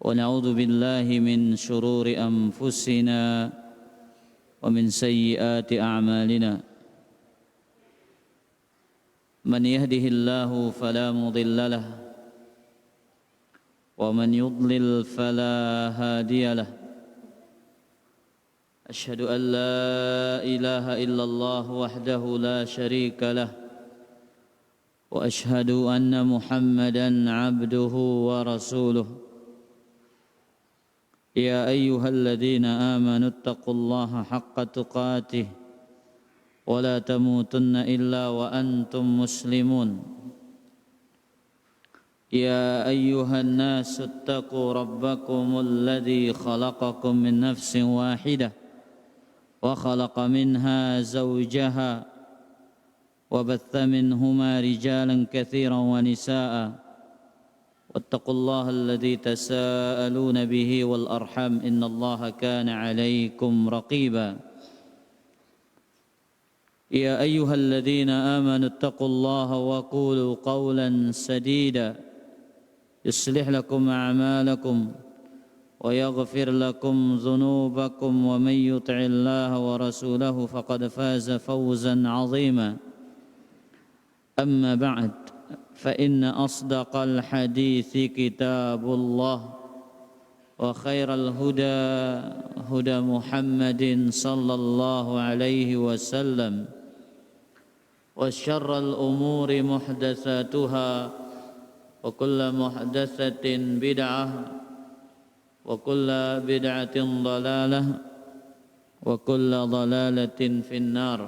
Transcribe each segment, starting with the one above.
ونعوذ بالله من شرور أنفسنا ومن سيئات أعمالنا من يهده الله فلا مضل له ومن يضلل فلا هادي له أشهد أن لا إله إلا الله وحده لا شريك له وأشهد أن محمدا عبده ورسوله يا أيها الذين آمنوا اتقوا الله حق تقاته ولا تموتن إلا وأنتم مسلمون يا أيها الناس اتقوا ربكم الذي خلقكم من نفس واحدة وخلق منها زوجها وبث منهما رجالا كثيرا ونساء واتقوا الله الذي تساءلون به والأرحام إن الله كان عليكم رقيبا يا أيها الذين آمنوا اتقوا الله وقولوا قولا سديدا يصلح لكم أعمالكم ويغفر لكم ذنوبكم ومن يطع الله ورسوله فقد فاز فوزا عظيما أما بعد فإن أصدق الحديث كتاب الله وخير الهدى هدى محمد صلى الله عليه وسلم وشر الأمور محدثاتها وكل محدثة بدعة وكل بدعة ضلالة وكل ضلالة في النار.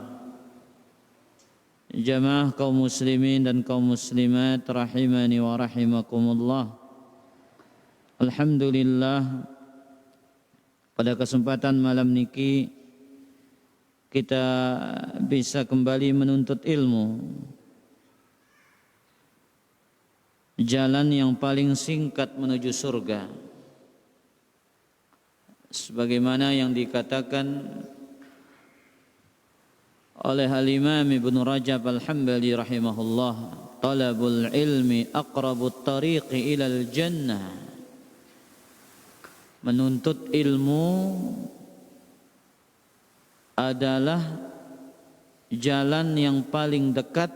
Jamaah kaum muslimin dan kaum muslimat rahimani wa rahimakumullah. Alhamdulillah, pada kesempatan malam niki kita bisa kembali menuntut ilmu. Jalan yang paling singkat menuju surga. Sebagaimana yang dikatakan oleh Al-Imam Ibn Rajab Al-Hambali rahimahullah, talabul ilmi aqrabut tariqi ilal jannah. Menuntut ilmu adalah jalan yang paling dekat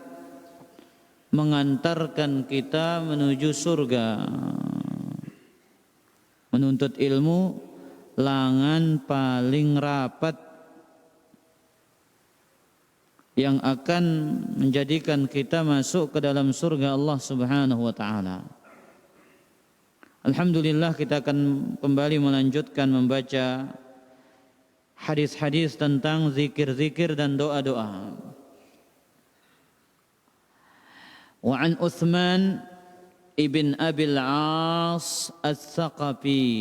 mengantarkan kita menuju surga. Menuntut ilmu langan paling rapat yang akan menjadikan kita masuk ke dalam surga Allah Subhanahu wa taala. Alhamdulillah, kita akan kembali melanjutkan membaca hadis-hadis tentang zikir-zikir dan doa-doa. Wa an Uthman ibn Abil As Ats-Tsaqafi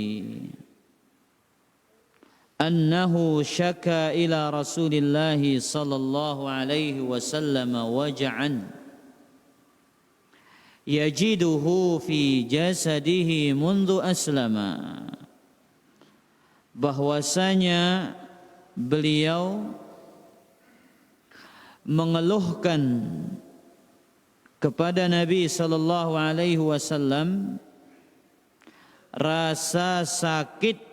أنه شكى إلى رسول الله صلى الله عليه وسلم وجعا يجده في جسده منذ أسلم, bahwasanya beliau mengeluhkan kepada Nabi sallallahu alaihi wasallam rasa sakit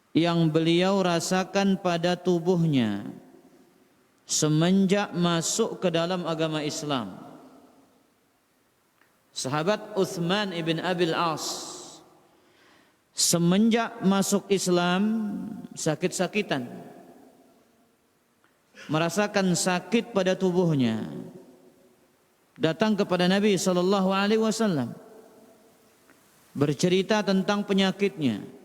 yang beliau rasakan pada tubuhnya semenjak masuk ke dalam agama Islam. Sahabat Uthman ibn Abil As semenjak masuk Islam sakit-sakitan, merasakan sakit pada tubuhnya, datang kepada Nabi sallallahu alaihi wasallam bercerita tentang penyakitnya.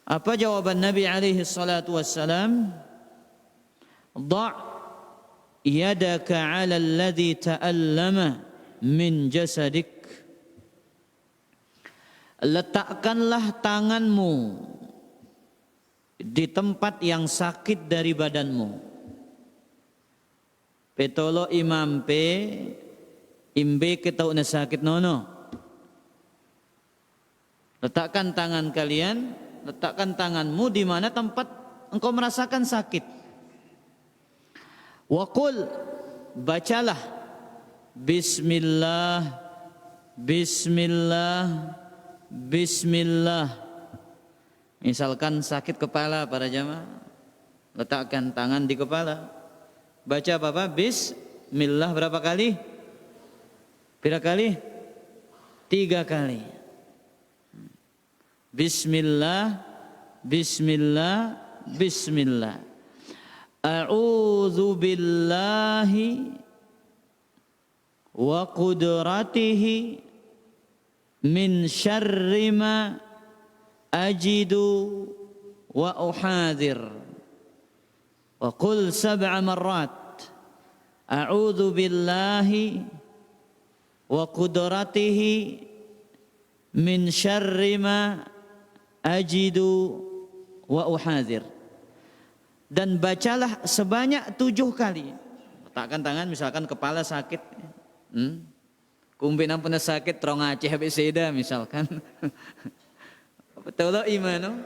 Apa jawaban Nabi alaihi salatu wassalam? Da' yadaka 'ala alladhi ta'allama min jasadik. Letakkanlah tanganmu di tempat yang sakit dari badanmu. Petolo imampe imbe ketau na sakit nono. Letakkan tangan kalian, letakkan tanganmu di mana tempat engkau merasakan sakit. Wa qul, bacalah bismillah, bismillah, Bismillah. Misalkan sakit kepala para jamaah, letakkan tangan di kepala. Baca apa? Bismillah berapa kali? Berapa kali? 3 kali. Bismillah, Bismillah, Bismillah. A'udzu billahi wa qudratihi min syarri ma ajidu wa uhadir. Wa qul 7 marrat. A'udzu billahi wa qudratihi min syarri ma ajidu wa uhadir. Dan bacalah sebanyak 7 kali. Letakkan tangan, misalkan kepala sakit, kumpinan pun sakit, trong Aceh habis seda misalkan. Betul iman.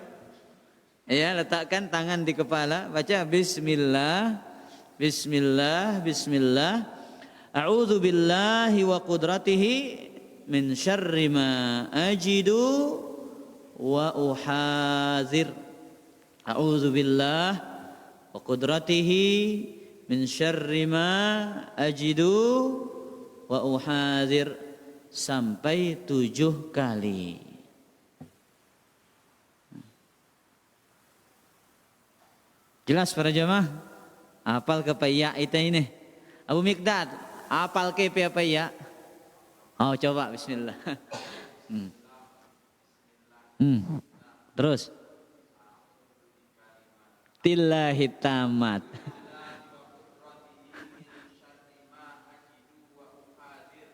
Ya, letakkan tangan di kepala, baca Bismillah, Bismillah, Bismillah. A'udzu billahi wa qudratihi min syarri ma ajidu wa uhadir. A'udzu billahi wa qudratihi min syarri ma ajidu wa uhadir, sampai 7 kali. Jelas para jamaah? Hafal ke ya itu ini. Abu Mikdad, hafal ke apa ya? Oh, coba bismillah. Terus tillahi tamat.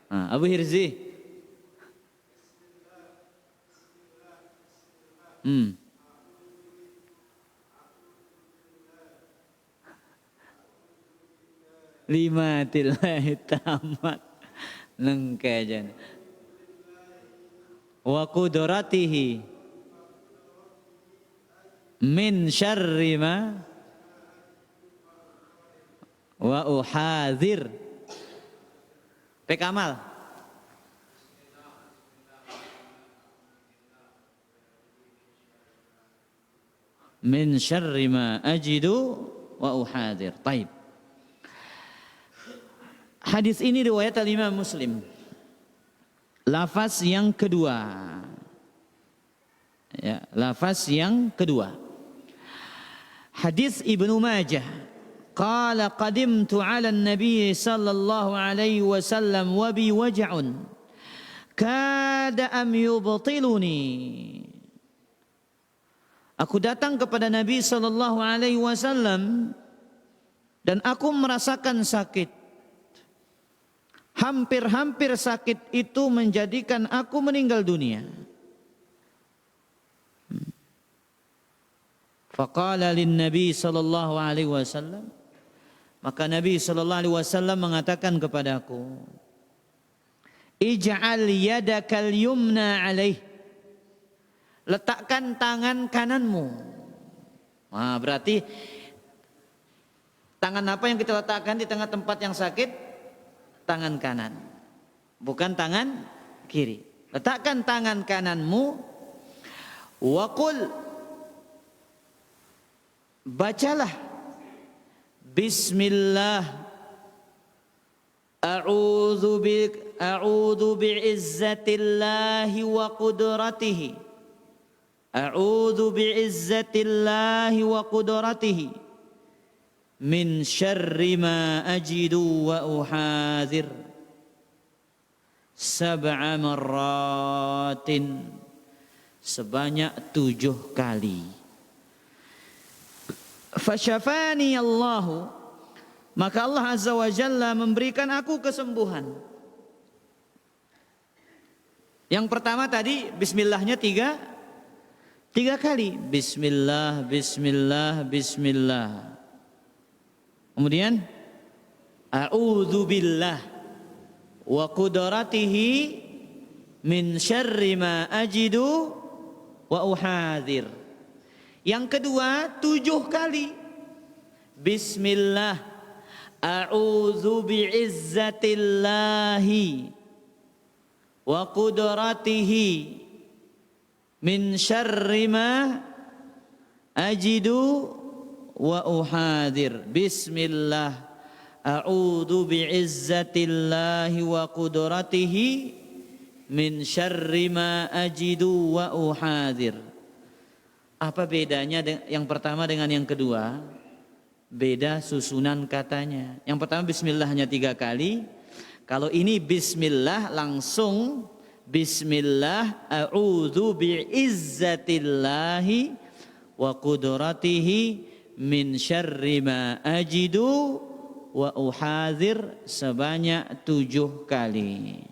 Abu Hirzi. Lima tillahi tamat. Nengkajan. Wa qudratihi min syarri ma wa uhadir. Pekamal. Min syarri ma ajidu wa uhadir. Taib. Hadis ini riwayat Imam Muslim. Lafaz yang kedua. Ya, lafaz yang kedua. Hadis Ibnu Majah. Qala qadimtu 'ala an-nabiy sallallahu alaihi wasallam wa bi waj'un kada am yubtiluni. Aku datang kepada Nabi sallallahu alaihi wasallam dan aku merasakan sakit. Hampir-hampir sakit itu menjadikan aku meninggal dunia. Faqala lin-nabi sallallahu alaihi wasallam, maka Nabi sallallahu alaihi wasallam mengatakan kepadaku, ij'al yadakal yumna alaih, letakkan tangan kananmu. Nah, berarti tangan apa yang kita letakkan di tengah tempat yang sakit? Tangan kanan, bukan tangan kiri. Letakkan tangan kananmu. Wa qul, bacalah Bismillah, a'udzu bi'izzatillahi wa qudratihi, a'udzu bi'izzatillahi wa qudratihi min syarri ma ajidu wa uhadir 7 marratin, sebanyak 7 kali. Fasyafani Allahu, maka Allah Azza wa Jalla memberikan aku kesembuhan. Yang pertama tadi bismillahnya 3 kali. Bismillah, Bismillah, Bismillah. Kemudian a'udzu billah wa qudratihi min syarri ma ajidu wa uhadir. Yang kedua 7 kali. Bismillah, a'udzu bi'izzatillahi wa qudratihi min syarri ma ajidu wa uhadir. Bismillah, a'udzu bi'izzatillahi wa qudratihi min syarri ma ajidu wa uhadir. Apa bedanya yang pertama dengan yang kedua? Beda susunan katanya. Yang pertama bismillah hanya 3 kali. Kalau ini bismillah langsung bismillah a'udzu bi'izzatillahi wa qudratihi min syarri ma ajidu wa uhadir sebanyak 7 kali.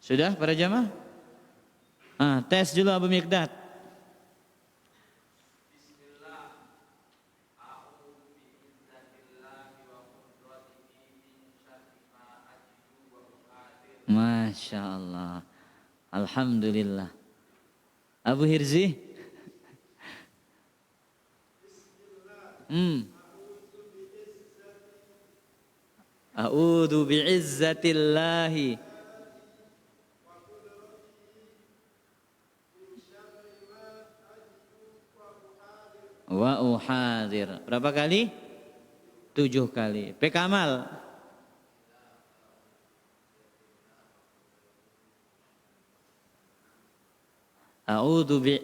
Sudah para jamaah? Tes dulu Abu Miqdad. Masya Allah, alhamdulillah. Abu Hirzi, a'udzu bi'izzatillahi wa uhadir. Berapa kali? 7 kali. P. Kamal.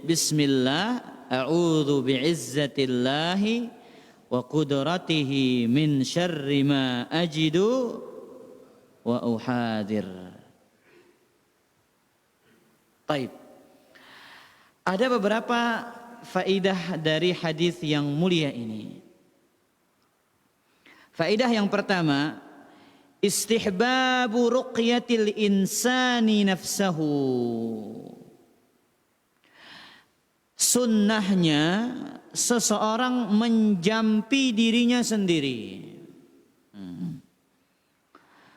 Bismillah, a'udzu bi'izzatillahi wa qudratihi min syarri ma ajidu wa uhadir. Taib. Ada beberapa faidah dari hadis yang mulia ini. Faidah yang pertama, istihbabu ruqyatil insani nafsahu. Sunnahnya seseorang menjampi dirinya sendiri.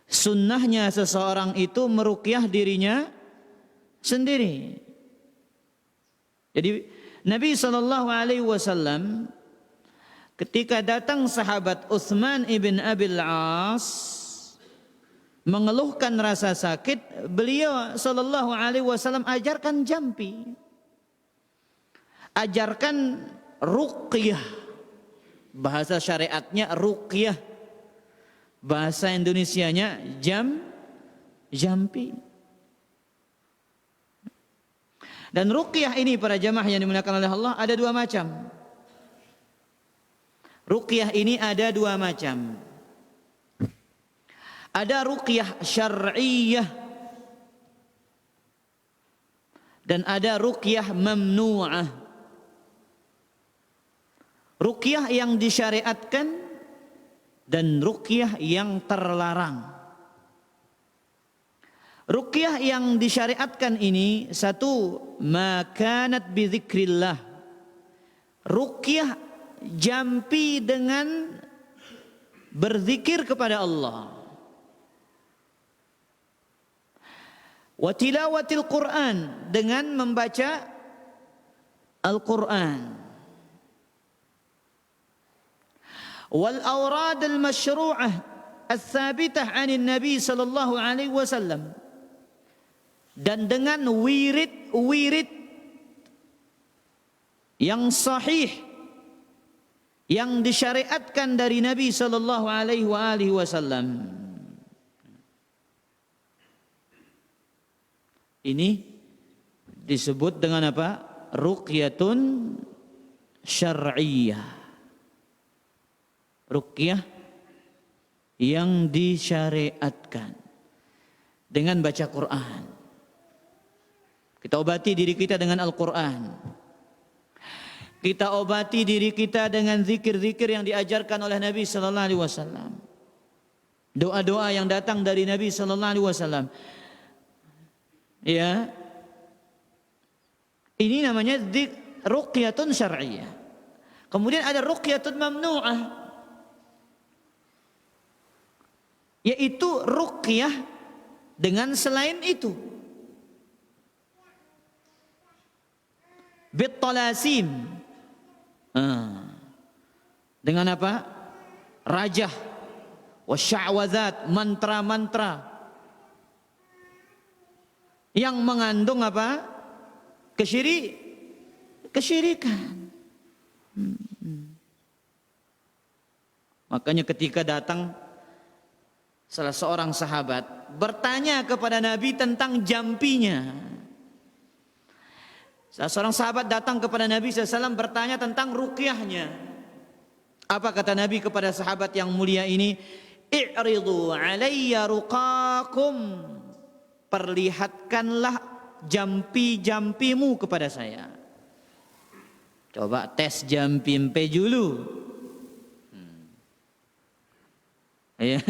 Sunnahnya seseorang itu meruqyah dirinya sendiri. Jadi Nabi SAW ketika datang sahabat Utsman ibn Abil As mengeluhkan rasa sakit, beliau SAW ajarkan jampi. Ajarkan ruqyah, bahasa syariatnya ruqyah, bahasa Indonesianya jampi. Dan ruqyah ini para jamaah yang dimuliakan oleh Allah ada 2 macam. Ruqyah ini ada 2 macam. Ada ruqyah syar'iyyah dan ada ruqyah mamnu'ah. Ruqyah yang disyariatkan dan ruqyah yang terlarang. Ruqyah yang disyariatkan ini satu, makanat bidzikrillah. Ruqyah jampi dengan berzikir kepada Allah. Wa tilawatil Quran, dengan membaca Al-Quran. Wal awrad al masyru'ah al-thabitah 'anil Nabi sallallahu alaihi wasallam, dan dengan wirid yang sahih yang disyariatkan dari Nabi sallallahu alaihi wasallam. Ini disebut dengan apa? Ruqyatun syar'iyyah. Ruqyah yang disyariatkan dengan baca Quran. Kita obati diri kita dengan Al-Quran. Kita obati diri kita dengan zikir-zikir yang diajarkan oleh Nabi sallallahu alaihi wasallam. Doa-doa yang datang dari Nabi sallallahu alaihi wasallam. Ya. Ini namanya ruqyatun syar'iyyah. Kemudian ada ruqyatun mamnu'ah, yaitu ruqyah dengan selain itu. Bittalasim. Dengan apa? Rajah, wasya'wadzat, mantra-mantra. yang mengandung apa? Kesyirikan. Makanya ketika datang salah seorang sahabat bertanya kepada Nabi tentang jampinya. Salah seorang sahabat datang kepada Nabi SAW bertanya tentang ruqyahnya. Apa kata Nabi kepada sahabat yang mulia ini? I'ridu alayya ruqakum. Perlihatkanlah jampi-jampimu kepada saya. Coba tes jampi empe dulu. Ya.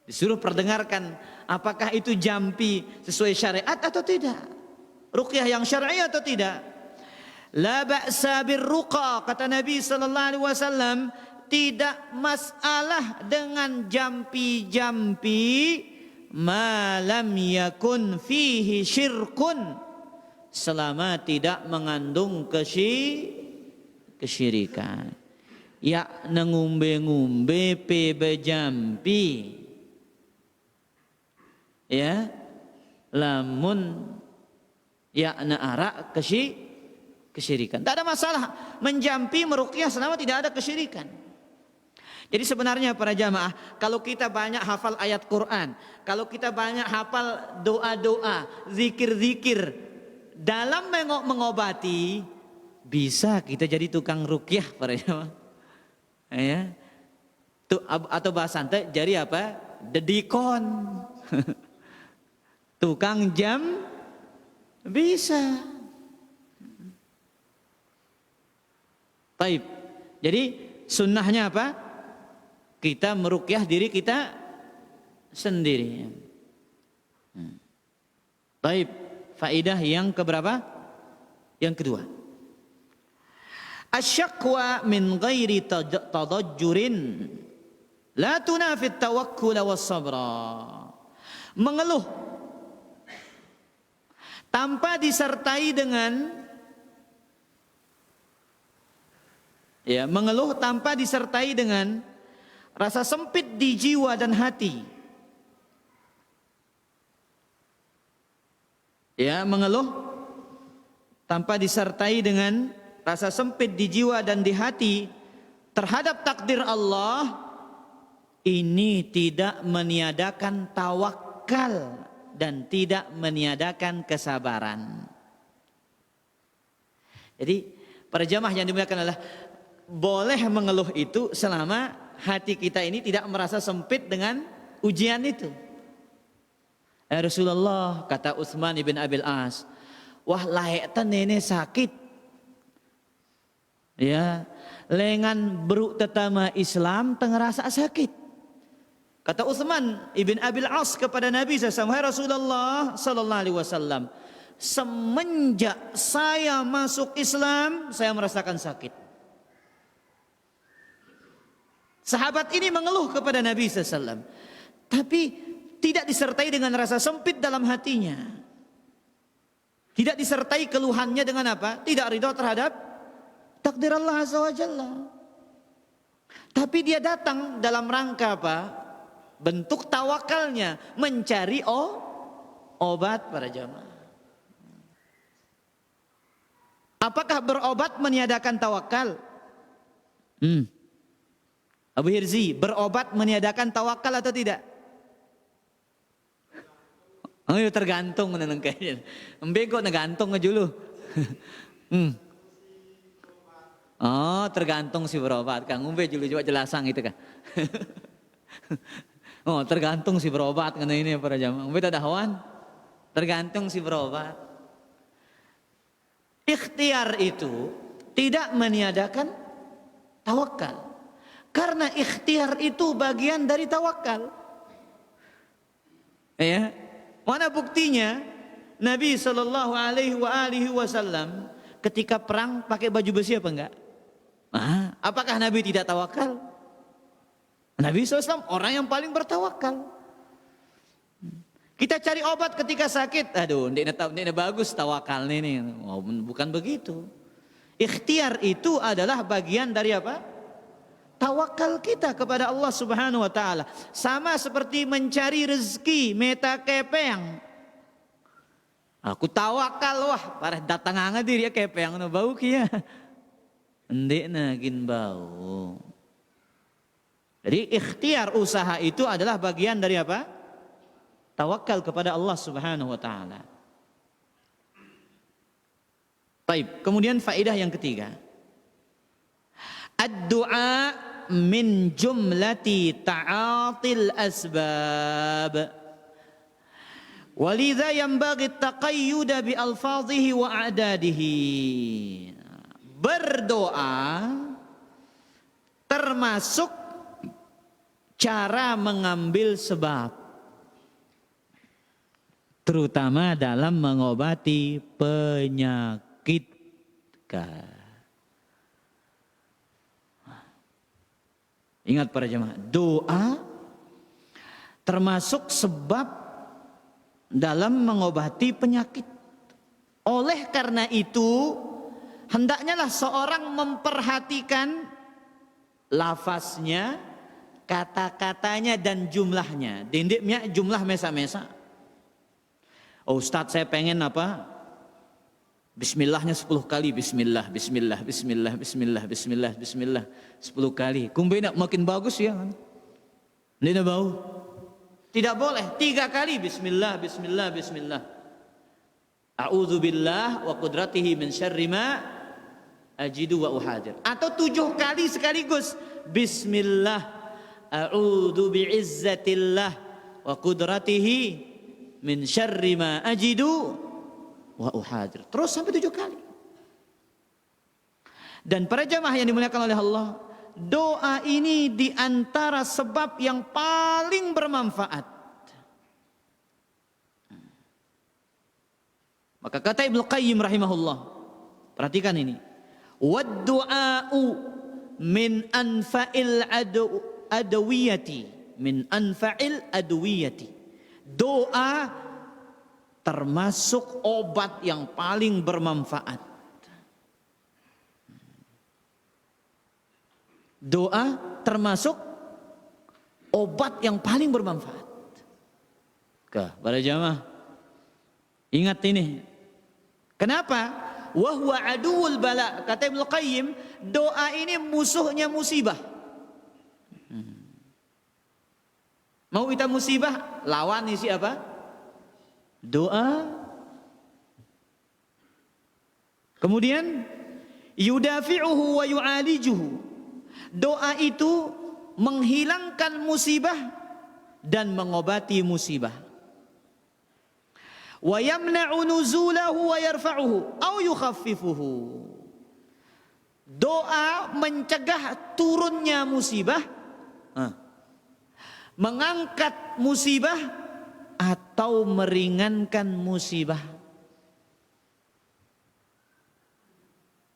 Disuruh perdengarkan apakah itu jampi sesuai syariat atau tidak. Ruqyah yang syar'i atau tidak. La ba'sa birruqa, kata Nabi sallallahu alaihi wasallam, tidak masalah dengan jampi-jampi ma lam yakun fihi syirkun, selama tidak mengandung kesyirikan. Ya ngumbe-ngumbe pe bejampi. Ya, lamun ya arak kesyirikan. Tak ada masalah menjampi meruqyah selama tidak ada kesyirikan. Jadi sebenarnya para jamaah, kalau kita banyak hafal ayat Quran, kalau kita banyak hafal doa-doa, zikir-zikir dalam mengobati, bisa kita jadi tukang ruqyah para jamaah. Ya. Atau bahasa santai jadi apa? Dedikon. Tukang jam bisa. Taib. Jadi sunnahnya apa? Kita meruqyah diri kita sendiri. Taib. Faidah yang keberapa? Yang kedua. Asyakwa min ghairi tadajjurin la tunafi tawakkul was sabra. Mengeluh tanpa disertai dengan mengeluh tanpa disertai dengan rasa sempit di jiwa dan hati. Mengeluh tanpa disertai dengan rasa sempit di jiwa dan di hati terhadap takdir Allah, ini tidak meniadakan tawakal dan tidak meniadakan kesabaran. Jadi para jamaah yang dimuliakan Allah, boleh mengeluh itu selama hati kita ini tidak merasa sempit dengan ujian itu. Rasulullah, kata Utsman ibn Abil As, wah layak nenek sakit. Lengan beruk tetama Islam tengerasa sakit. Kata Utsman ibn Abil As kepada Nabi SAW, "Hai Rasulullah sallallahu alaihi wasallam, semenjak saya masuk Islam, saya merasakan sakit." Sahabat ini mengeluh kepada Nabi SAW, tapi tidak disertai dengan rasa sempit dalam hatinya. Tidak disertai keluhannya dengan apa? Tidak ridho terhadap takdir Allah Azza wa Jalla. Tapi dia datang dalam rangka apa? Bentuk tawakalnya, mencari obat para jamaah. Apakah berobat meniadakan tawakal? Abu Hirzi, berobat meniadakan tawakal atau tidak? Oh, tergantung menenang kayaknya. Embego negantung ngejulu. Oh, tergantung si berobat, Kang. Umbe julu coba jelasang itu kan. Oh, tergantung si berobat karena ini para jamaah. Umbe tak ada hawan. Tergantung si berobat. Ikhtiar itu tidak meniadakan tawakal. Karena ikhtiar itu bagian dari tawakal. Ya. Mana buktinya? Nabi sallallahu alaihi wasallam ketika perang pakai baju besi apa enggak? Apakah Nabi tidak tawakal? Nabi SAW orang yang paling bertawakal. Kita cari obat ketika sakit, aduh, ini bagus tawakal ini. Bukan begitu. Ikhtiar itu adalah bagian dari apa? tawakal kita kepada Allah Subhanahu wa taala. Sama seperti mencari rezeki meta kepeng. Aku tawakal wah, parah datang angat dia kepeng no bau kia. Endek nagin bau. Jadi ikhtiar usaha itu adalah bagian dari apa? Tawakal kepada Allah Subhanahu wa taala. Baik, kemudian faedah yang ketiga. Ad-du'a min jumlati ta'atil asbab. Walidha yanbaghi at-taqayyud bi alfadhihi wa a'dadihi. Berdoa termasuk cara mengambil sebab, terutama dalam mengobati penyakit. Ingat para jemaah, doa termasuk sebab dalam mengobati penyakit. Oleh karena itu, hendaknya lah seorang memperhatikan lafaznya, kata-katanya dan jumlahnya. Dindiknya jumlah mesa-mesa. Oh Ustadz, saya pengen apa? Bismillahnya 10 kali. Bismillah, bismillah, bismillah, bismillah, bismillah, bismillah 10 kali. Kumbe nak makin bagus ya kan? Ini bau. Tidak boleh 3 kali bismillah, bismillah, bismillah. A'udzu billah wa qudratihi min syarri ma ajidu wa uhadir. Atau 7 kali sekaligus. Bismillah, a'udzu bi'izzatillah wa qudratihi min syarri ma ajidu wa uhadir. Terus sampai 7 kali. Dan para jamaah yang dimuliakan oleh Allah, doa ini diantara sebab yang paling bermanfaat. Maka kata Ibnu Qayyim rahimahullah, perhatikan ini. Wad du'a'u min anfa'il adwiyati, min anfa'il adwiyati. Doa termasuk obat yang paling bermanfaat. Doa termasuk obat yang paling bermanfaat. Para jamaah, ingat ini. Kenapa? Wahwa aduul bala. Kata Ibnu Qayyim, doa ini musuhnya musibah. Mau kita musibah, lawan isi apa? Doa. Kemudian yudafi'uhu wa yu'alijuhu. Doa itu menghilangkan musibah dan mengobati musibah. Wa yamna'u nuzulahu wa yarfa'uhu aw yukhaffifuhu. Doa mencegah turunnya musibah, mengangkat musibah atau meringankan musibah.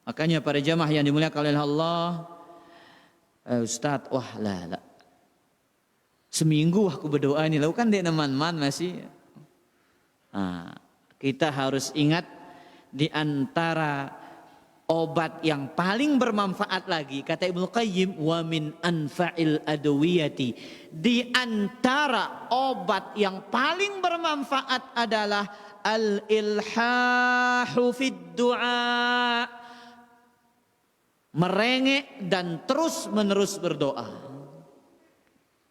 Makanya para jamaah yang dimuliakan oleh Allah, Ustadz, wah lah, seminggu aku berdoa ini, lalu kan dia teman-teman masih. Kita harus ingat di antara obat yang paling bermanfaat lagi, kata Ibnu Qayyim, wa min anfa'il adwiyati. Di antara obat yang paling bermanfaat adalah al-ilhahu fid du'a. Merengek dan terus menerus berdoa.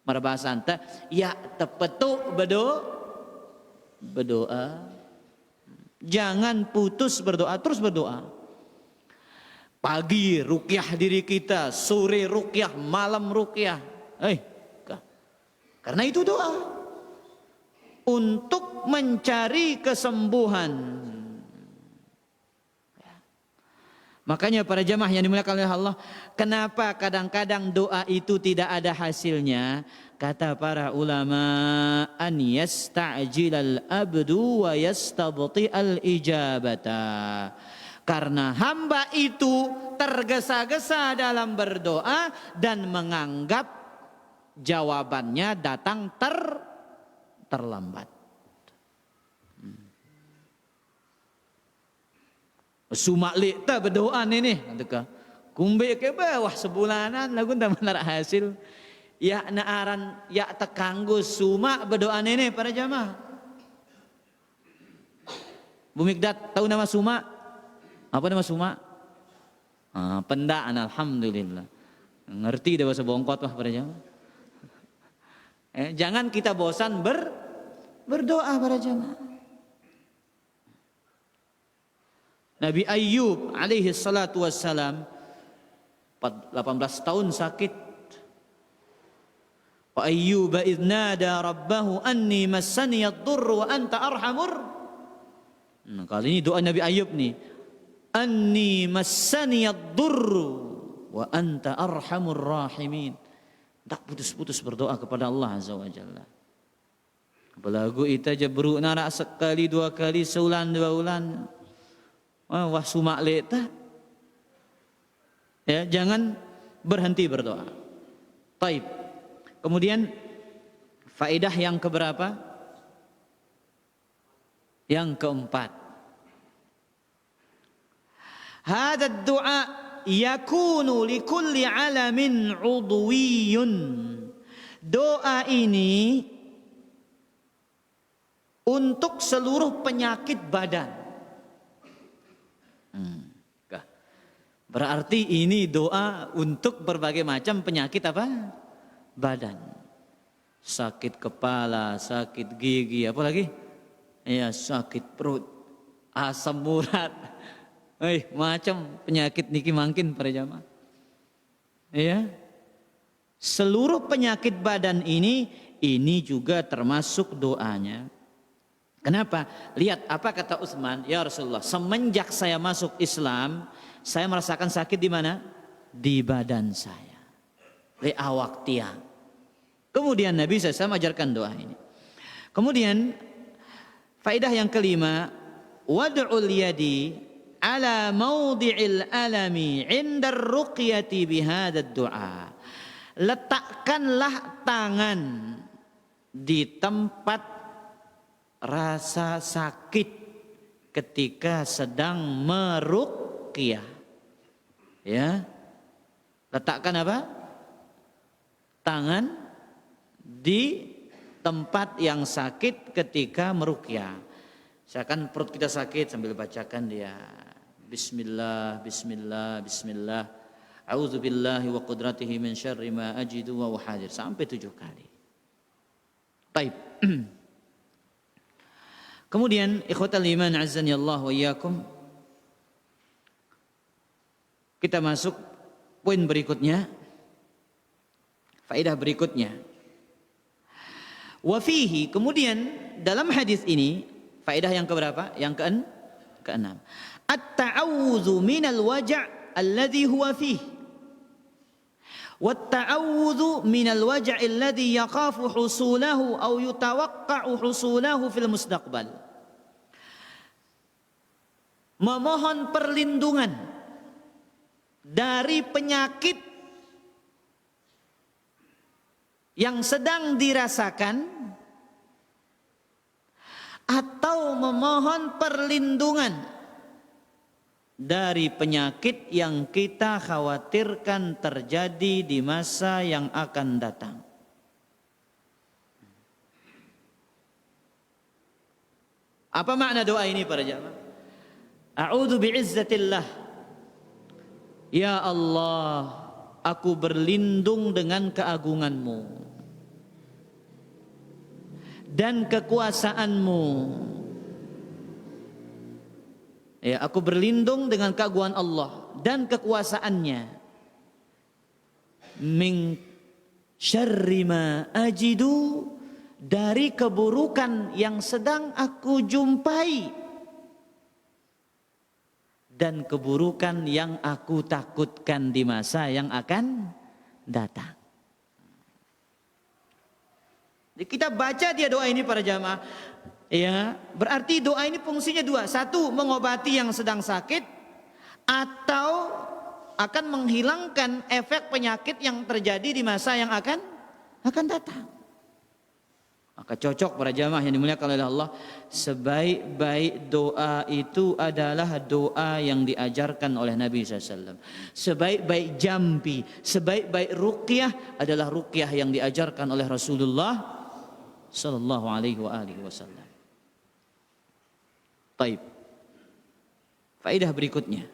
Berbahasa anta, ya tepetuk berdoa. Jangan putus berdoa, terus berdoa. Pagi ruqyah diri kita, sore ruqyah, malam ruqyah. Karena itu doa untuk mencari kesembuhan. Makanya para jamaah yang dimuliakan oleh Allah, kenapa kadang-kadang doa itu tidak ada hasilnya? Kata para ulama, an yasta'jilal abdu wa yastabti'al ijabata. Karena hamba itu tergesa-gesa dalam berdoa dan menganggap jawabannya datang terlambat. Sumaklik tak berdoa ni. Kumbe ke bawah sebulanan lagu tak malar hasil. Ya naaran ya tekanggo suma berdoa nenek para jamaah. Bu Mikdad tahu nama suma? Apa nama suma? Pendaan alhamdulillah. Ngerti dah bahasa bongkot wah para jamaah. Jangan kita bosan berdoa para jamaah. Nabi Ayyub alaihi salatu wassalam 18 tahun sakit. Wa Ayyuba idh nada rabbahu anni massani ad-durr wa anta arhamur. Nah, kali ini doa Nabi Ayyub nih. Anni massani ad-durr wa anta arhamur rahimin. Tak putus-putus berdoa kepada Allah Azza wa Jalla. Apalagu ita jebru narak sekali dua kali seulan dua ulan. Wah sumak leta. Ya, jangan berhenti berdoa. Taib. Kemudian faedah yang keberapa? Yang keempat. Hadha ad-du'a yakunu likulli 'alamin 'udwiyyun. Doa ini untuk seluruh penyakit badan. Berarti ini doa untuk berbagai macam penyakit apa? Badan. Sakit kepala, sakit gigi, apa lagi? Ya, sakit perut, asam urat. Macam penyakit niki mangkin para jamaah. Ya. Seluruh penyakit badan ini juga termasuk doanya. Kenapa? Lihat apa kata Utsman, ya Rasulullah, semenjak saya masuk Islam, saya merasakan sakit di mana? Di badan saya. Li awak tiang. Kemudian Nabi SAW ajarkan doa ini. Kemudian faedah yang kelima, wad'ul yadi ala mawdi'il alami 'inda ar-ruqyati bihadha ad-du'a. Letakkanlah tangan di tempat rasa sakit ketika sedang meruqyah. Ya. Letakkan apa? Tangan di tempat yang sakit ketika meruqyah. Misalkan perut kita sakit sambil bacakan dia Bismillah, Bismillah, Bismillah. A'udzubillahi wa qudratihi min syarri ma ajidu wa uhadir sampai 7 kali. Baik. Kemudian ikhwatal iman azzani Allah wa iyyakum. Kita masuk poin berikutnya. Faedah berikutnya. Wa fihi, kemudian dalam hadis ini faedah yang keberapa? Yang keenam. At-ta'awudzu minal waja' alladhi huwa fihi. Wat-ta'awudzu minal waja' alladhi yakhafu husulahu aw yutawaqqa'u husulahu fil mustaqbal. Memohon perlindungan dari penyakit yang sedang dirasakan atau memohon perlindungan dari penyakit yang kita khawatirkan terjadi di masa yang akan datang. Apa makna doa ini para jamaah? A'udzu bi'izzatillah. Ya Allah, aku berlindung dengan keagunganmu dan kekuasaanmu. Ya, aku berlindung dengan keagungan Allah dan kekuasaannya. Min syarri ma ajidu, dari keburukan yang sedang aku jumpai dan keburukan yang aku takutkan di masa yang akan datang. Jadi kita baca dia doa ini para jamaah. Ya, berarti doa ini fungsinya dua. Satu, mengobati yang sedang sakit atau akan menghilangkan efek penyakit yang terjadi di masa yang akan datang. Maka cocok para jamaah yang dimuliakan oleh Allah, sebaik-baik doa itu adalah doa yang diajarkan oleh Nabi SAW. Sebaik-baik jampi, sebaik-baik ruqyah adalah ruqyah yang diajarkan oleh Rasulullah Sallallahu Alaihi Wasallam. Taib. Faedah berikutnya.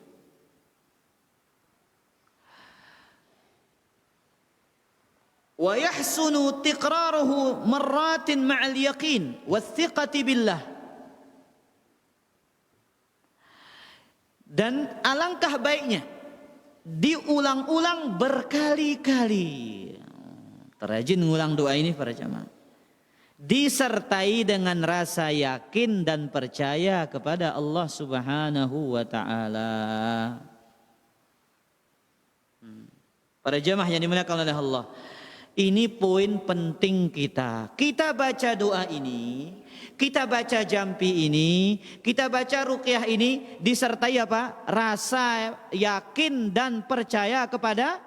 Wa yahsunu tikraruhu marratin ma'al yaqin wathiqati billah. Dan alangkah baiknya diulang-ulang berkali-kali. Terajin ngulang doa ini para jamaah. Disertai dengan rasa yakin dan percaya kepada Allah Subhanahu wa taala. Para jamaah yang dimuliakan oleh Allah, ini poin penting kita. Kita baca doa ini, kita baca jampi ini, kita baca ruqyah ini disertai apa? Rasa yakin dan percaya kepada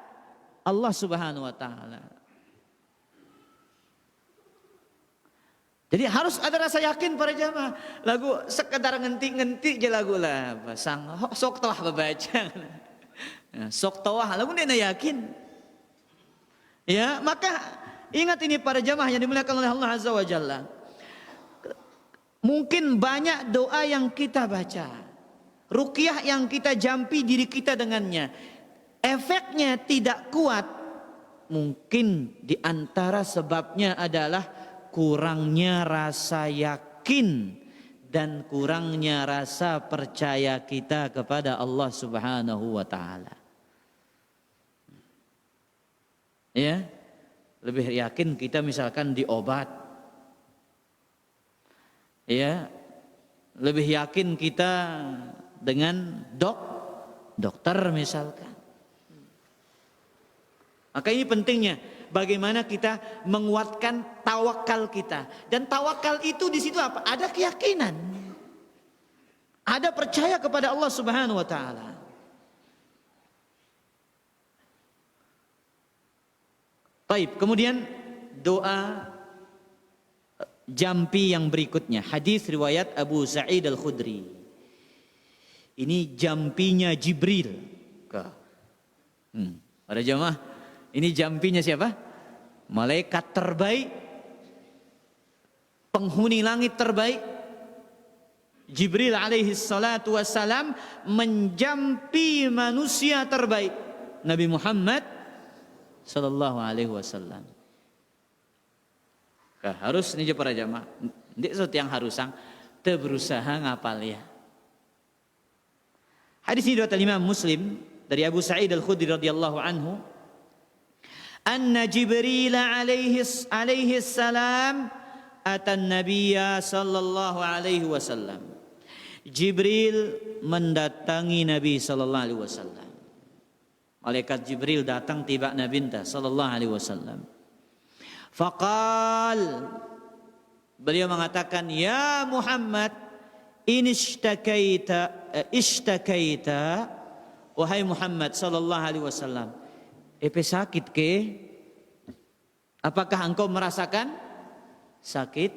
Allah Subhanahu wa taala. Jadi harus ada rasa yakin para jamaah. Lagu sekedar ngenti-ngenti aja lagu lah. Pasang sok tawah babaca. Sok tawah lagu dia yakin. Ya, maka ingat ini para jamaah yang dimuliakan oleh Allah Azza wa Jalla. Mungkin banyak doa yang kita baca, ruqyah yang kita jampi diri kita dengannya, efeknya tidak kuat. Mungkin di antara sebabnya adalah kurangnya rasa yakin dan kurangnya rasa percaya kita kepada Allah Subhanahu wa taala. Ya, lebih yakin kita misalkan di obat. Ya, lebih yakin kita dengan dokter misalkan. Maka ini pentingnya bagaimana kita menguatkan tawakal kita. Dan tawakal itu di situ apa? Ada keyakinan. Ada percaya kepada Allah Subhanahu wa taala. Baik, kemudian doa jampi yang berikutnya, hadis riwayat Abu Sa'id Al-Khudri. Ini jampinya Jibril. Para jemaah, ini jampinya siapa? Malaikat terbaik, penghuni langit terbaik, Jibril alaihi salatu wassalam menjampi manusia terbaik, Nabi Muhammad sallallahu alaihi wasallam. Harus nih para jamaah, ini sesuatu yang harusang teu berusaha ngapal ya. Hadis ini riwayat Imam Muslim dari Abu Sa'id Al-Khudri radhiyallahu anhu, anna Jibril alaihi salam atan nabiyya sallallahu alaihi wasallam. Jibril mendatangi Nabi sallallahu alaihi wasallam. Malaikat Jibril datang tiba Nabi sallallahu alaihi wasallam. Faqal, beliau mengatakan, ya Muhammad, in ishtakaita, wahai Muhammad sallallahu alaihi wasallam, sakit ke? Apakah engkau merasakan sakit?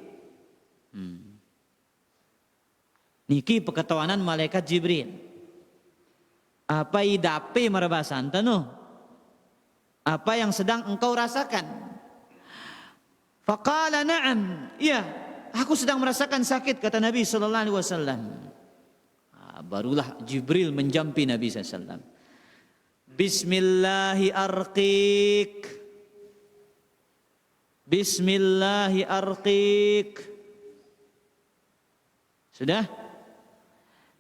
Niki peketawanan malaikat Jibril. Apa idape marabasan tanu? Apa yang sedang engkau rasakan? Faqala na'am, iya, aku sedang merasakan sakit, kata Nabi sallallahu alaihi wasallam. Barulah Jibril menjampi Nabi sallallahu alaihi wasallam. Bismillahi arqiq. Bismillahi arqiq. Sudah?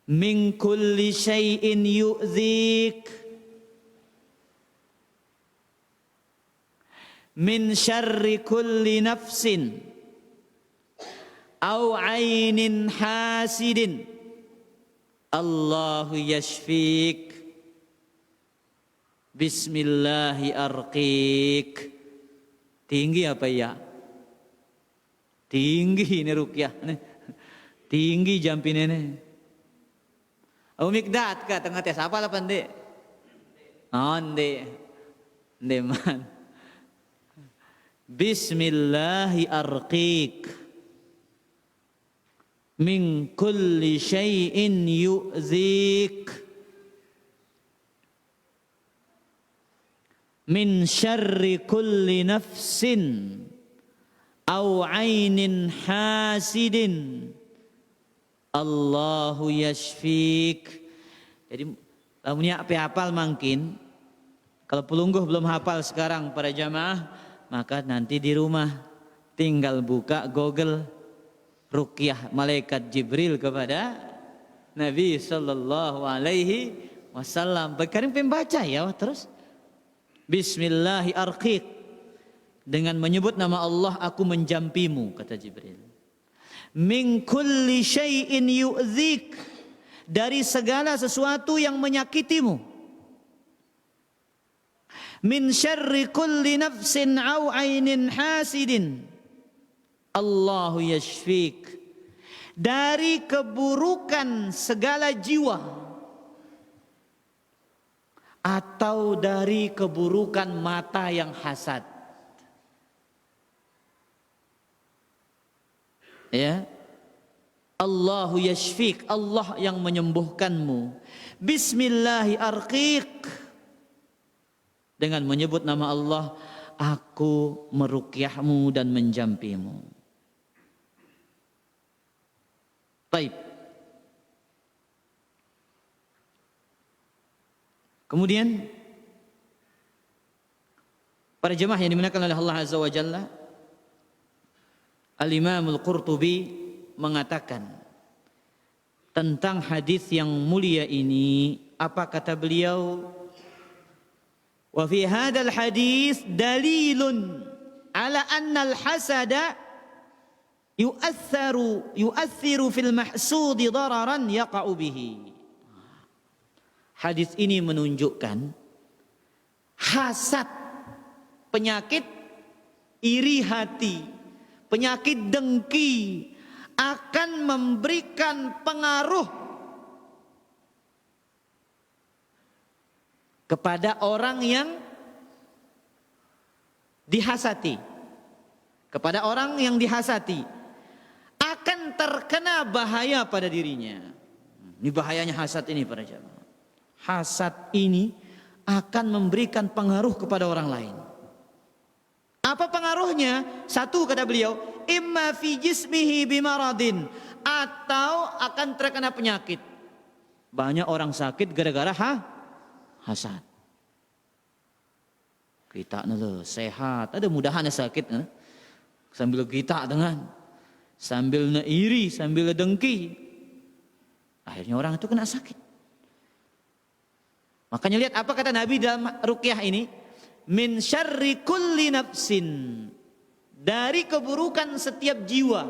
Min kulli syai'in yu'dzik. Min syarri kulli nafsin au ainin hasidin. Allahu yashfik. Bismillahi arqiq. Tinggi apa ya? Tinggi ini ruqyah. Tinggi jampi nene. Au mikdat ka tengah tes apa lah pande? Onde. Ndeman. Bismillahi arqiq min kulli syai'in yu'zik min syarri kulli nafsin aw ainin hasidin Allahu yashfik. Jadi lamunnya hafal mungkin, kalau pelungguh belum hafal sekarang para jamaah, maka nanti di rumah tinggal buka Google ruqyah malaikat Jibril kepada Nabi sallallahu alaihi wasallam. Bagaimana pembaca ya terus Bismillahi arqiq, dengan menyebut nama Allah aku menjampimu, kata Jibril. Min kulli syai'in yu'dzik, dari segala sesuatu yang menyakitimu. Min syarri kulli nafsin au ainin hasidin Allahu yashfik, dari keburukan segala jiwa atau dari keburukan mata yang hasad. Ya, Allahu yashfik, Allah yang menyembuhkanmu. Bismillahi arqiq, dengan menyebut nama Allah aku meruqyahmu dan menjampimu. Baik. Kemudian para jemaah yang dimuliakan oleh Allah Azza wa Jalla, Al-Imam Al-Qurtubi mengatakan tentang hadis yang mulia ini, apa kata beliau? Wa fi hadzal hadis dalilun ala anna al-hasada yu'athiru fil mahsudi dararan yaqa'u bihi. Hadis ini menunjukkan hasad, penyakit iri hati, penyakit dengki akan memberikan pengaruh kepada orang yang dihasati. Kepada orang yang dihasati akan terkena bahaya pada dirinya. Ini bahayanya hasad ini para jamaah. Hasad ini akan memberikan pengaruh kepada orang lain. Apa pengaruhnya? Satu, kata beliau, imma fi jismihi bimaradin, atau akan terkena penyakit. Banyak orang sakit gara-gara hasad. Kita sehat, ada mudahan sakit sambil kita dengan sambil iri, sambil dengki, akhirnya orang itu kena sakit. Makanya lihat apa kata Nabi dalam ruqyah ini, min syarri kulli nafsin, dari keburukan setiap jiwa,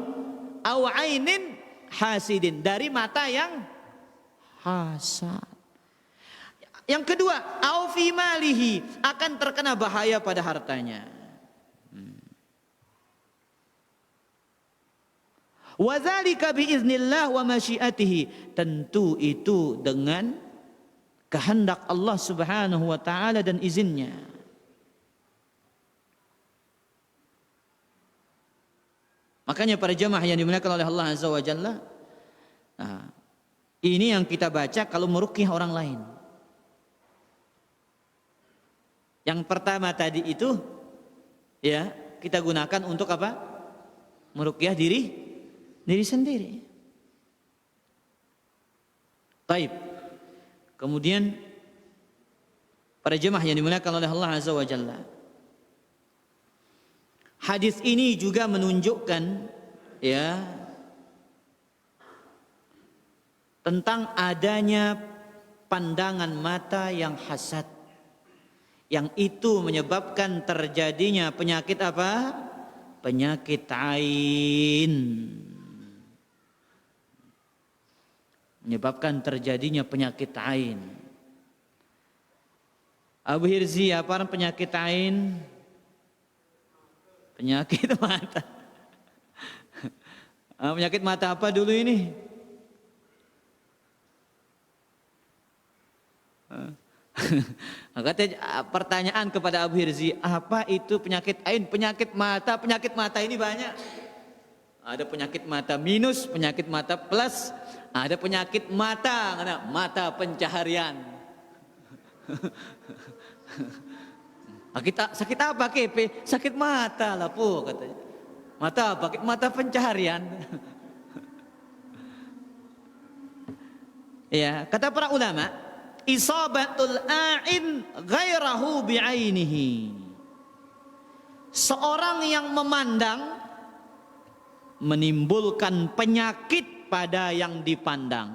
au ainin hasidin, dari mata yang hasad. Yang kedua, au fi malihi, akan terkena bahaya pada hartanya. Wa dzalika bi iznillah wa masyiatihi, tentu itu dengan kehendak Allah Subhanahu wa taala dan izinnya. Makanya para jemaah yang dimuliakan oleh Allah Azza wa Jalla, nah, ini yang kita baca kalau meruqyah orang lain. Yang pertama tadi itu ya kita gunakan untuk apa? Meruqyah diri sendiri. Baik. Kemudian para jemaah yang dimuliakan oleh Allah Azza wa Jalla, hadis ini juga menunjukkan ya tentang adanya pandangan mata yang hasad, yang itu menyebabkan terjadinya penyakit apa? Penyakit ain. Menyebabkan terjadinya penyakit ain. Abu Hirzi, apa penyakit ain? Penyakit mata. Penyakit mata apa dulu ini? Maka pertanyaan kepada Abu Hirzi, apa itu penyakit ain? Penyakit mata ini banyak. Ada penyakit mata minus, penyakit mata plus, ada penyakit mata pencaharian. Sakit apa kepe? Sakit mata lah po katanya. Mata apa? Mata pencaharian. Ya, kata para ulama, isabatul a'in ghairahu bi'ainihi. Seorang yang memandang menimbulkan penyakit pada yang dipandang.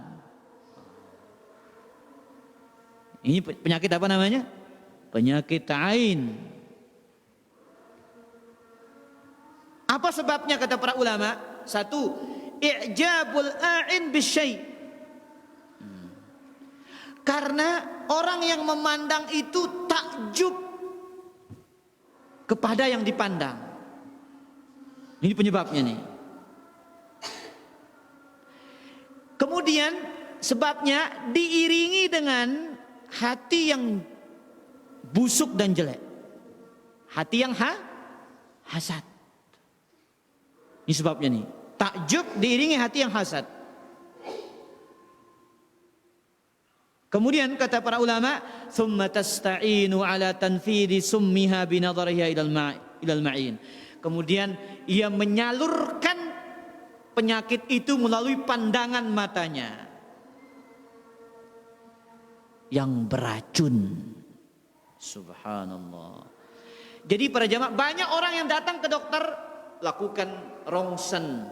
Ini penyakit apa namanya? Penyakit ain. Apa sebabnya kata para ulama? Satu, i'jabul a'in bisyai'. Karena orang yang memandang itu takjub kepada yang dipandang. Ini penyebabnya nih. Kemudian sebabnya diiringi dengan hati yang busuk dan jelek. Hati yang hasad. Ini sebabnya nih. Takjub diiringi hati yang hasad. Kemudian kata para ulama, "Tsumma tasta'inu 'ala tanfidhi summiha bi nadhariha ilal ma'in." Kemudian ia menyalurkan penyakit itu melalui pandangan matanya yang beracun. Subhanallah. Jadi para jamaah, banyak orang yang datang ke dokter lakukan rongsen,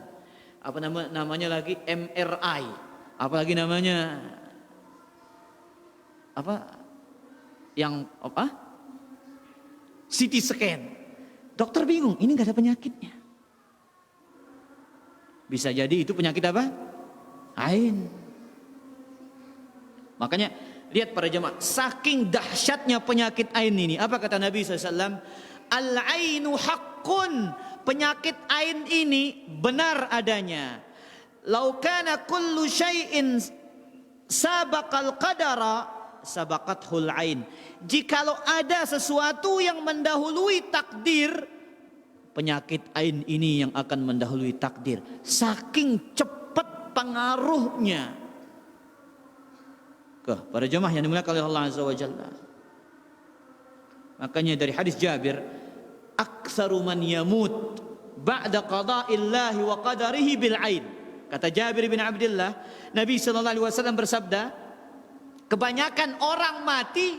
apa namanya lagi, MRI, apalagi namanya CT scan. Dokter bingung, ini nggak ada penyakitnya. Bisa jadi itu penyakit apa? Ain. Makanya lihat para jemaah, saking dahsyatnya penyakit ain ini, apa kata Nabi SAW? Al-ainu haqqun. Penyakit ain ini benar adanya. Lau kana kullu syai'in sabaqal qadara sabaqathul ain. Jikalau ada sesuatu yang mendahului takdir, penyakit ain ini yang akan mendahului takdir. Saking cepat pengaruhnya. Para jemaah yang dimuliakan oleh Allah Azza wa Jalla. Makanya dari hadis Jabir, aktsaru man yamut ba'da qada'illahi wa qadarihi bil ain. Kata Jabir bin Abdullah, Nabi sallallahu alaihi wasallam bersabda, kebanyakan orang mati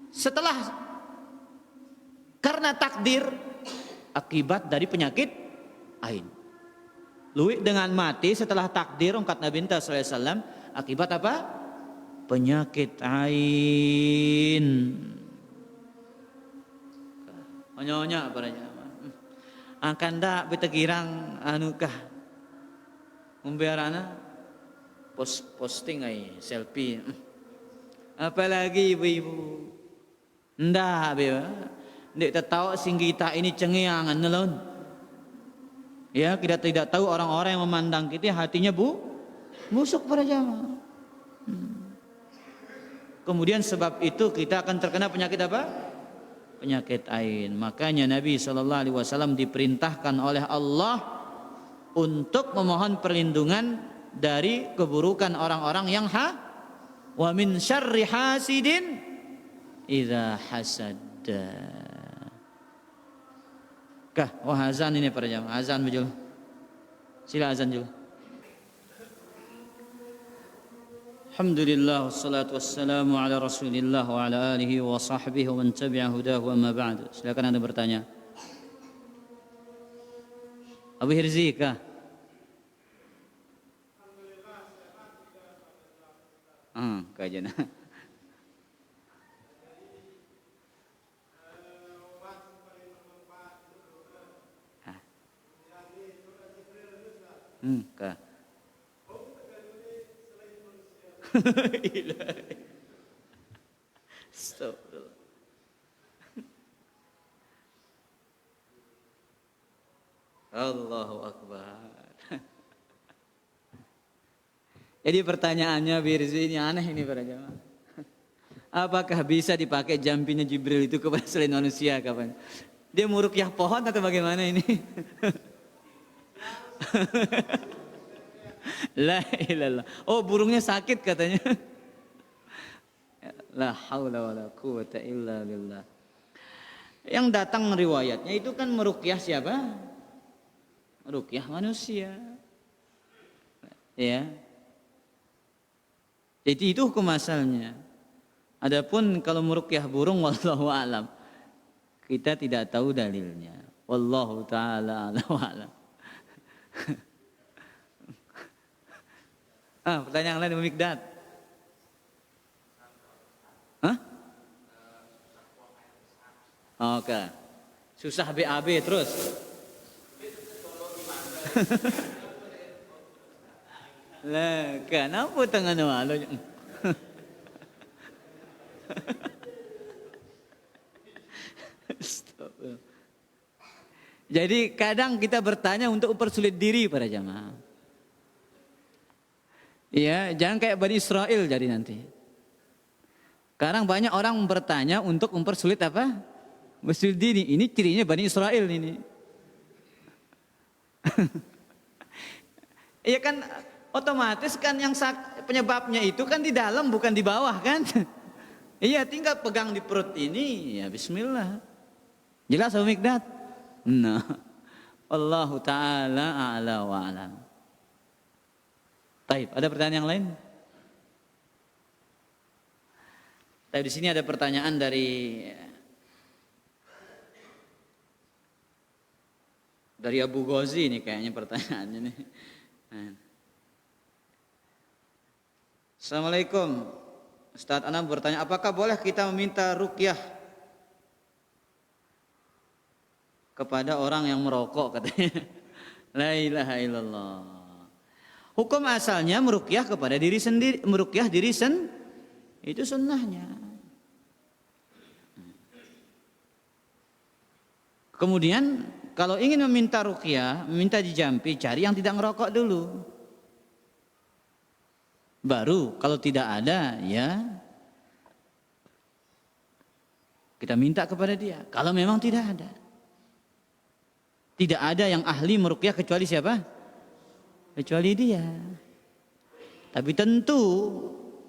setelah karena takdir akibat dari penyakit ain. Luwih dengan mati setelah takdir ungkat Nabi sallallahu alaihi wasallam akibat apa? Penyakit ain. Onyonya apa aja. Akan dak beta girang anu kah? Membiarana posting ay selfie. Apalagi ibu-ibu. Ndak beba. Ndak tahu singgita ini cengiangan nelon. Ya, kita tidak tahu orang-orang yang memandang kita hatinya busuk para jamaah. Kemudian sebab itu kita akan terkena penyakit apa? Penyakit ain. Makanya Nabi SAW diperintahkan oleh Allah untuk memohon perlindungan dari keburukan orang-orang yang wa min syarri hasidin idza hasad. Azan ini para jamaah. Azan bejul. Sila azan juga. Alhamdulillah wassalatu wassalamu ala Rasulillah wa ala alihi wa sahbihi wa man tabi'a hudahu amma ba'du. Silakan Anda bertanya. Abu Hirzi kah? Kajian. Kah? Astagfirullah. Allahu Akbar. Jadi pertanyaannya Birzi ini aneh ini para jamaah. Apakah bisa dipakai jampinya Jibril itu kepada selain manusia kapan? Dia murukyah pohon atau bagaimana ini? La ilallah. Oh, burungnya sakit katanya. La haula wala quwata illa billah. Yang datang riwayatnya itu kan merukyah siapa? Rukyah manusia. Ya. Jadi itu hukum asalnya. Adapun kalau merukyah burung wallahu alam, kita tidak tahu dalilnya. Wallahu taala alam. Pertanyaan lain Mikdad. Hah? Oke. Susah BAB terus. Lah, kenapa tangan walo? Jadi kadang kita bertanya untuk mempersulit diri para jamaah. Ya, jangan kayak Bani Israel jadi nanti. Sekarang banyak orang bertanya untuk mempersulit apa? Mempersulit diri. Ini cirinya Bani Israel ini. Iya kan otomatis kan yang penyebabnya itu kan di dalam bukan di bawah kan? Iya, tinggal pegang di perut ini, ya bismillah. Jelas Abu Mikdad? Nah, Allahu Ta'ala a'la wa a'lam. Taib, ada pertanyaan yang lain? Tapi di sini ada pertanyaan dari Abu Ghazi ini kayaknya pertanyaannya nih. Assalamualaikum. Ustaz Anam bertanya, apakah boleh kita meminta ruqyah kepada orang yang merokok katanya? La ilaha illallah. Hukum asalnya meruqyah kepada diri sendiri, meruqyah diri itu sunnahnya. Kemudian kalau ingin meminta ruqyah, meminta dijampi, cari yang tidak ngerokok dulu. Baru kalau tidak ada, ya kita minta kepada dia. Kalau memang tidak ada. Tidak ada yang ahli meruqyah kecuali siapa? Kecuali dia. Tapi tentu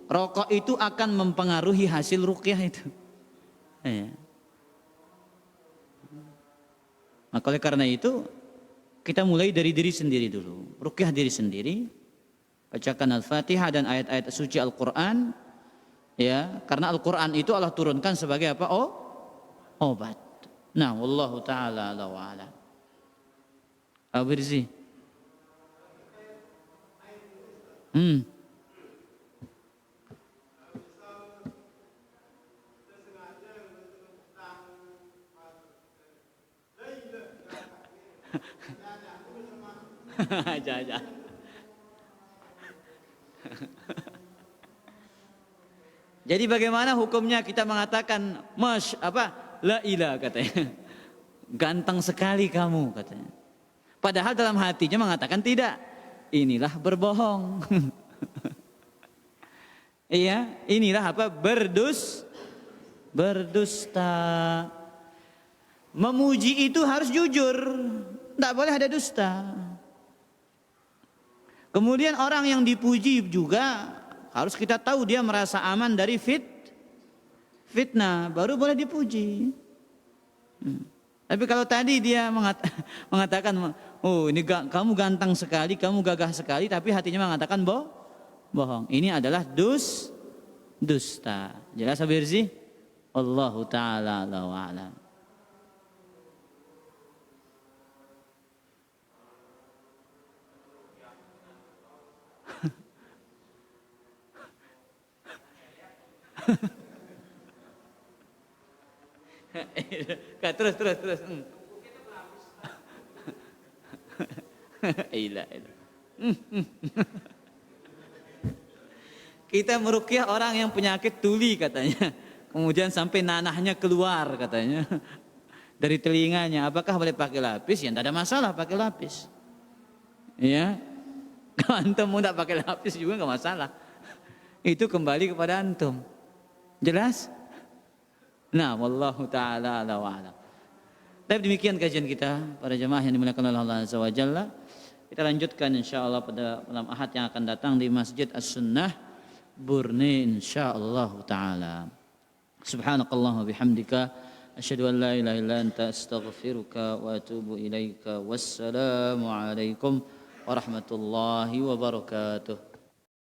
rokok itu akan mempengaruhi hasil ruqyah itu. Ya. Maka oleh karena itu kita mulai dari diri sendiri dulu. Ruqyah diri sendiri. Bacakan Al-Fatihah dan ayat-ayat suci Al-Quran. Ya, karena Al-Quran itu Allah turunkan sebagai apa? Oh, obat. Nah, wallahu ta'ala ala wa ala. Abu Rizzi. Aja. Jadi bagaimana hukumnya kita mengatakan la ilah katanya. Ganteng sekali kamu katanya. Padahal dalam hatinya mengatakan tidak. Inilah berbohong. Iya, inilah apa? Berdusta. Memuji itu harus jujur. Tidak boleh ada dusta. Kemudian orang yang dipuji juga harus kita tahu dia merasa aman dari fitnah, baru boleh dipuji. Tapi kalau tadi dia mengatakan, oh ini kamu ganteng sekali, kamu gagah sekali, tapi hatinya mengatakan bohong. Ini adalah dusta. Jelas Habib Rizzi? Allahu ta'ala ala wa alam. Terus. Ilah. Kita meruqyah orang yang penyakit tuli katanya. Kemudian sampai nanahnya keluar katanya dari telinganya. Apakah boleh pakai lapis? Ya tidak ada masalah pakai lapis. Ya. Kalau antum mau tidak pakai lapis juga nggak masalah. Itu kembali kepada antum. Jelas? Nah, wallahu taala ala wa alam. Tapi demikian kajian kita para jemaah yang dimuliakan oleh Allah Azza wa Jalla. Kita lanjutkan insyaallah pada malam Ahad yang akan datang di Masjid As-Sunnah Burni insyaallah taala. Subhanakallah wa bihamdika asyhadu an la ilaha illa anta astaghfiruka wa atubu ilaika. Wassalamu alaikum warahmatullahi wabarakatuh.